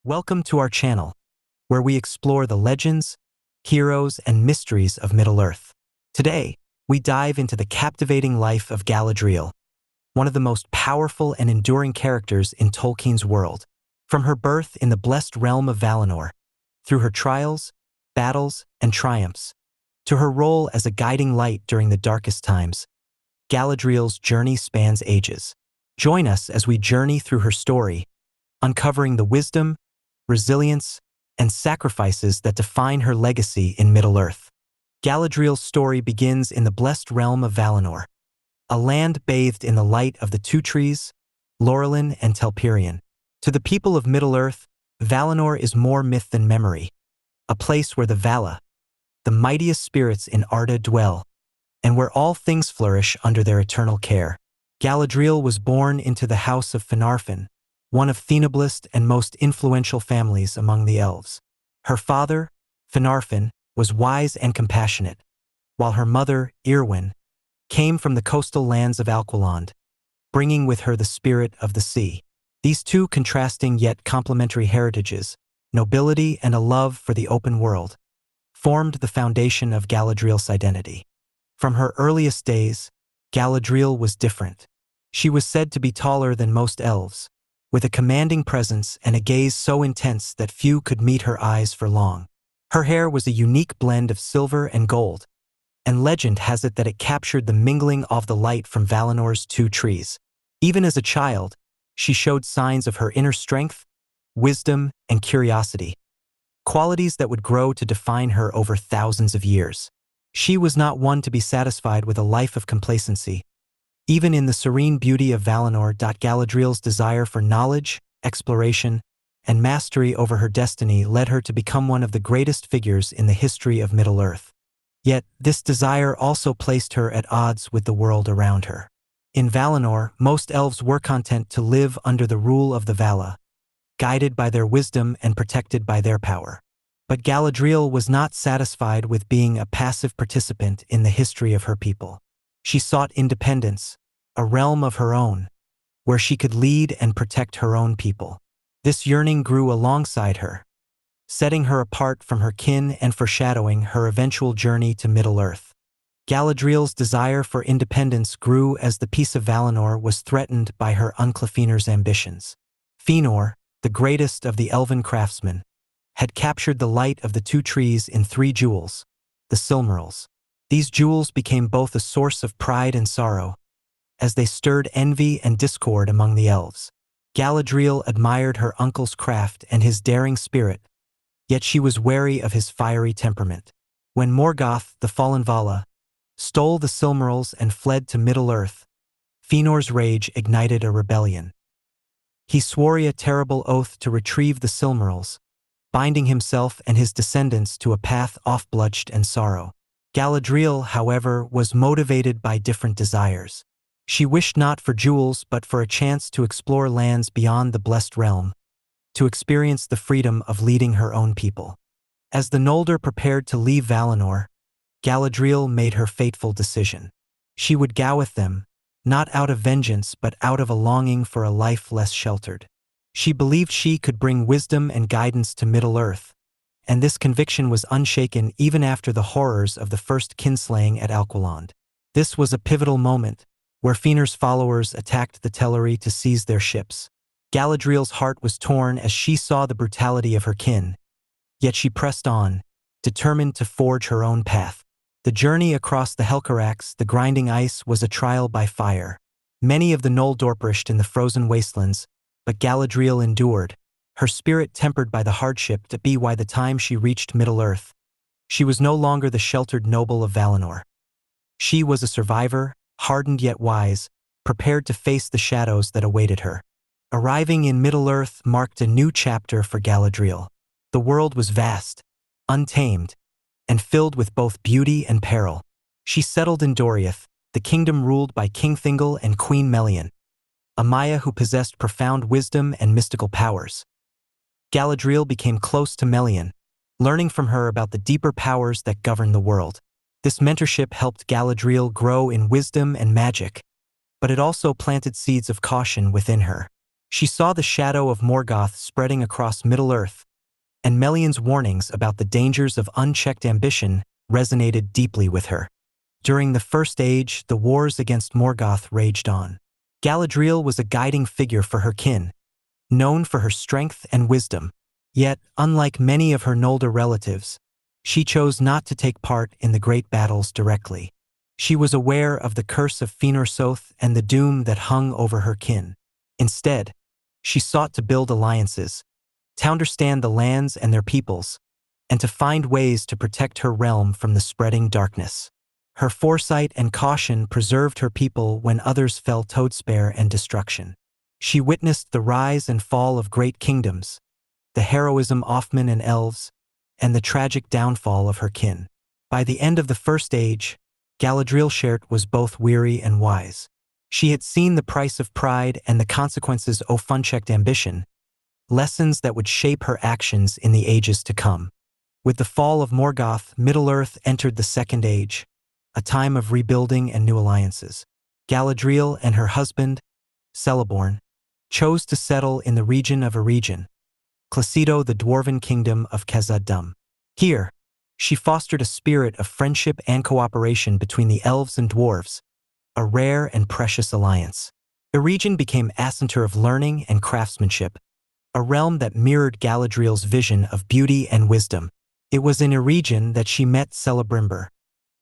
Welcome to our channel, where we explore the legends, heroes, and mysteries of Middle-earth. Today, we dive into the captivating life of Galadriel, one of the most powerful and enduring characters in Tolkien's world. From her birth in the blessed realm of Valinor, through her trials, battles, and triumphs, to her role as a guiding light during the darkest times, Galadriel's journey spans ages. Join us as we journey through her story, uncovering the wisdom, resilience, and sacrifices that define her legacy in Middle-earth. Galadriel's story begins in the blessed realm of Valinor, a land bathed in the light of the two trees, Lothlórien and Telperion. To the people of Middle-earth, Valinor is more myth than memory, a place where the Vala, the mightiest spirits in Arda, dwell, and where all things flourish under their eternal care. Galadriel was born into the house of Finarfin, one of the noblest and most influential families among the elves. Her father, Finarfin, was wise and compassionate, while her mother, Irwin, came from the coastal lands of Alqualand, bringing with her the spirit of the sea. These two contrasting yet complementary heritages, nobility and a love for the open world, formed the foundation of Galadriel's identity. From her earliest days, Galadriel was different. She was said to be taller than most elves, with a commanding presence and a gaze so intense that few could meet her eyes for long. Her hair was a unique blend of silver and gold, and legend has it that it captured the mingling of the light from Valinor's two trees. Even as a child, she showed signs of her inner strength, wisdom, and curiosity, qualities that would grow to define her over thousands of years. She was not one to be satisfied with a life of complacency. Even in the serene beauty of Valinor, Galadriel's desire for knowledge, exploration, and mastery over her destiny led her to become one of the greatest figures in the history of Middle-earth. Yet, this desire also placed her at odds with the world around her. In Valinor, most elves were content to live under the rule of the Vala, guided by their wisdom and protected by their power. But Galadriel was not satisfied with being a passive participant in the history of her people. She sought independence, a realm of her own, where she could lead and protect her own people. This yearning grew alongside her, setting her apart from her kin and foreshadowing her eventual journey to Middle-earth. Galadriel's desire for independence grew as the peace of Valinor was threatened by her Unclafiner's ambitions. Fëanor, the greatest of the elven craftsmen, had captured the light of the two trees in 3 jewels, the Silmarils. These jewels became both a source of pride and sorrow, as they stirred envy and discord among the elves. Galadriel admired her uncle's craft and his daring spirit, yet she was wary of his fiery temperament. When Morgoth, the fallen Vala, stole the Silmarils and fled to Middle-earth, Fëanor's rage ignited a rebellion. He swore a terrible oath to retrieve the Silmarils, binding himself and his descendants to a path of bloodshed and sorrow. Galadriel, however, was motivated by different desires. She wished not for jewels but for a chance to explore lands beyond the blessed realm, to experience the freedom of leading her own people. As the Noldor prepared to leave Valinor, Galadriel made her fateful decision. She would go with them, not out of vengeance but out of a longing for a life less sheltered. She believed she could bring wisdom and guidance to Middle-earth, and this conviction was unshaken even after the horrors of the first kinslaying at Alqualand. This was a pivotal moment, where Fëanor's followers attacked the Teleri to seize their ships. Galadriel's heart was torn as she saw the brutality of her kin, yet she pressed on, determined to forge her own path. The journey across the Helcarax, the grinding ice, was a trial by fire. Many of the Noldor perished in the frozen wastelands, but Galadriel endured, her spirit tempered by the hardship to be by the time she reached Middle-earth. She was no longer the sheltered noble of Valinor. She was a survivor, hardened yet wise, prepared to face the shadows that awaited her. Arriving in Middle-earth marked a new chapter for Galadriel. The world was vast, untamed, and filled with both beauty and peril. She settled in Doriath, the kingdom ruled by King Thingol and Queen Melian, a Maya who possessed profound wisdom and mystical powers. Galadriel became close to Melian, learning from her about the deeper powers that govern the world. This mentorship helped Galadriel grow in wisdom and magic, but it also planted seeds of caution within her. She saw the shadow of Morgoth spreading across Middle-earth, and Melion's warnings about the dangers of unchecked ambition resonated deeply with her. During the First Age, the wars against Morgoth raged on. Galadriel was a guiding figure for her kin, known for her strength and wisdom. Yet, unlike many of her Noldor relatives, she chose not to take part in the great battles directly. She was aware of the curse of Fëanor and the doom that hung over her kin. Instead, she sought to build alliances, to understand the lands and their peoples, and to find ways to protect her realm from the spreading darkness. Her foresight and caution preserved her people when others fell to despair and destruction. She witnessed the rise and fall of great kingdoms, the heroism of men and elves, and the tragic downfall of her kin. By the end of the First Age, Galadriel was both weary and wise. She had seen the price of pride and the consequences of unchecked ambition, lessons that would shape her actions in the ages to come. With the fall of Morgoth, Middle-earth entered the Second Age, a time of rebuilding and new alliances. Galadriel and her husband, Celeborn, chose to settle in the region of Eregion, Clesido, the dwarven kingdom of Khazad-dûm. Here, she fostered a spirit of friendship and cooperation between the elves and dwarves, a rare and precious alliance. Eregion became a center of learning and craftsmanship, a realm that mirrored Galadriel's vision of beauty and wisdom. It was in Eregion that she met Celebrimbor,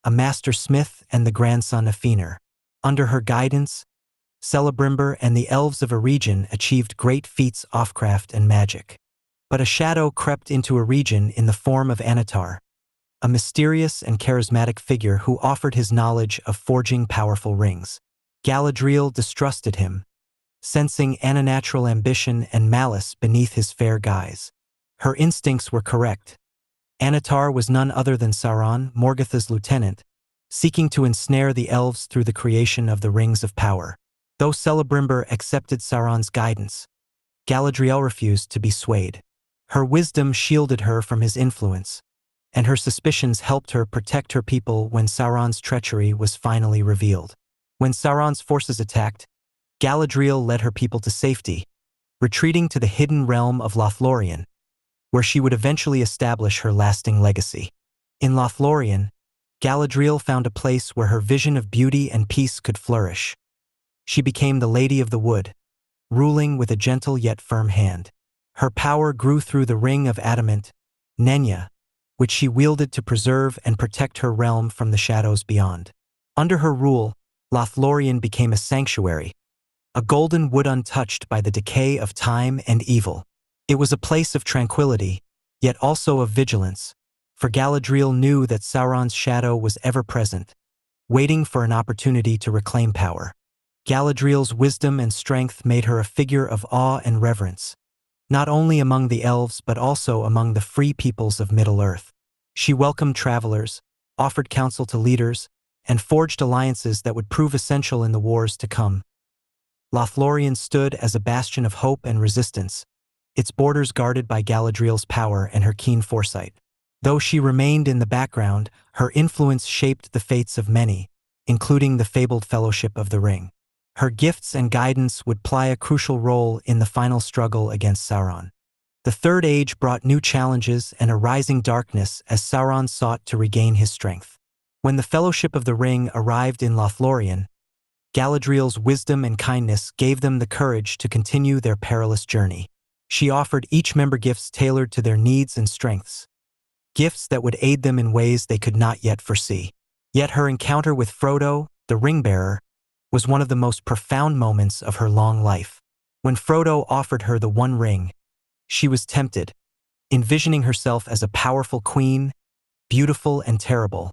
a master smith and the grandson of Fëanor. Under her guidance, Celebrimbor and the elves of Eregion achieved great feats of craft and magic. But a shadow crept into Eregion in the form of Annatar, a mysterious and charismatic figure who offered his knowledge of forging powerful rings. Galadriel distrusted him, sensing unnatural ambition and malice beneath his fair guise. Her instincts were correct. Annatar was none other than Sauron, Morgoth's lieutenant, seeking to ensnare the elves through the creation of the Rings of Power. Though Celebrimbor accepted Sauron's guidance, Galadriel refused to be swayed. Her wisdom shielded her from his influence, and her suspicions helped her protect her people when Sauron's treachery was finally revealed. When Sauron's forces attacked, Galadriel led her people to safety, retreating to the hidden realm of Lothlórien, where she would eventually establish her lasting legacy. In Lothlórien, Galadriel found a place where her vision of beauty and peace could flourish. She became the Lady of the Wood, ruling with a gentle yet firm hand. Her power grew through the ring of adamant, Nenya, which she wielded to preserve and protect her realm from the shadows beyond. Under her rule, Lothlórien became a sanctuary, a golden wood untouched by the decay of time and evil. It was a place of tranquility, yet also of vigilance, for Galadriel knew that Sauron's shadow was ever present, waiting for an opportunity to reclaim power. Galadriel's wisdom and strength made her a figure of awe and reverence, not only among the elves but also among the free peoples of Middle-earth. She welcomed travelers, offered counsel to leaders, and forged alliances that would prove essential in the wars to come. Lothlórien stood as a bastion of hope and resistance, its borders guarded by Galadriel's power and her keen foresight. Though she remained in the background, her influence shaped the fates of many, including the fabled Fellowship of the Ring. Her gifts and guidance would play a crucial role in the final struggle against Sauron. The Third Age brought new challenges and a rising darkness as Sauron sought to regain his strength. When the Fellowship of the Ring arrived in Lothlórien, Galadriel's wisdom and kindness gave them the courage to continue their perilous journey. She offered each member gifts tailored to their needs and strengths, gifts that would aid them in ways they could not yet foresee. Yet her encounter with Frodo, the Ring-bearer, was one of the most profound moments of her long life. When Frodo offered her the One Ring, she was tempted, envisioning herself as a powerful queen, beautiful and terrible,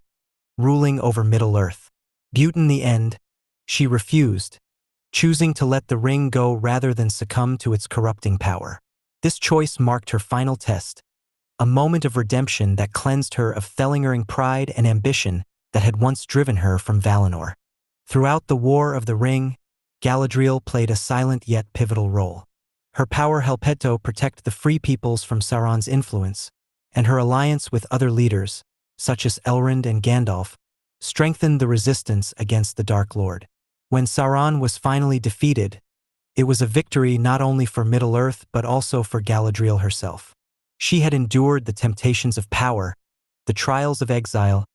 ruling over Middle-earth. But in the end, she refused, choosing to let the ring go rather than succumb to its corrupting power. This choice marked her final test, a moment of redemption that cleansed her of Thelingering pride and ambition that had once driven her from Valinor. Throughout the War of the Ring, Galadriel played a silent yet pivotal role. Her power helped to protect the free peoples from Sauron's influence, and her alliance with other leaders, such as Elrond and Gandalf, strengthened the resistance against the Dark Lord. When Sauron was finally defeated, It was a victory not only for Middle-earth but also for Galadriel herself. She had endured the temptations of power, the trials of exile,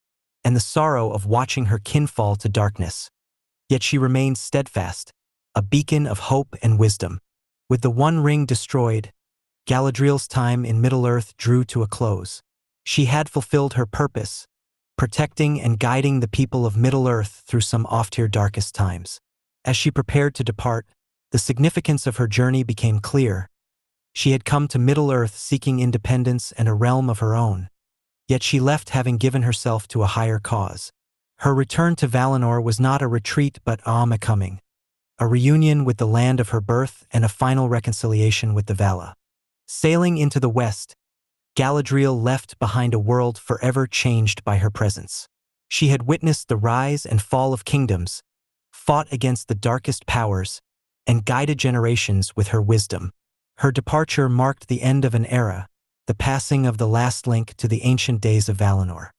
and the sorrow of watching her kin fall to darkness. Yet she remained steadfast, a beacon of hope and wisdom. With the One Ring destroyed, Galadriel's time in Middle-earth drew to a close. She had fulfilled her purpose, protecting and guiding the people of Middle-earth through some oft-her darkest times. As she prepared to depart, the significance of her journey became clear. She had come to Middle-earth seeking independence and a realm of her own, yet she left having given herself to a higher cause. Her return to Valinor was not a retreat but a reunion with the land of her birth and a final reconciliation with the Vala. Sailing into the west, Galadriel left behind a world forever changed by her presence. She had witnessed the rise and fall of kingdoms, fought against the darkest powers, and guided generations with her wisdom. Her departure marked the end of an era, the passing of the last link to the ancient days of Valinor.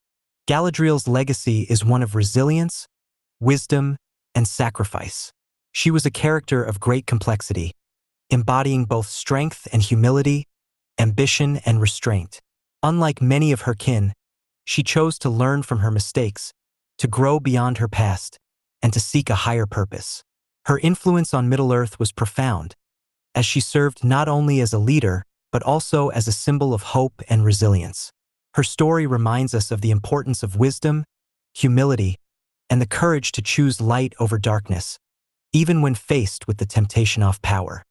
Galadriel's legacy is one of resilience, wisdom, and sacrifice. She was a character of great complexity, embodying both strength and humility, ambition and restraint. Unlike many of her kin, she chose to learn from her mistakes, to grow beyond her past, and to seek a higher purpose. Her influence on Middle-earth was profound, as she served not only as a leader, but also as a symbol of hope and resilience. Her story reminds us of the importance of wisdom, humility, and the courage to choose light over darkness, even when faced with the temptation of power.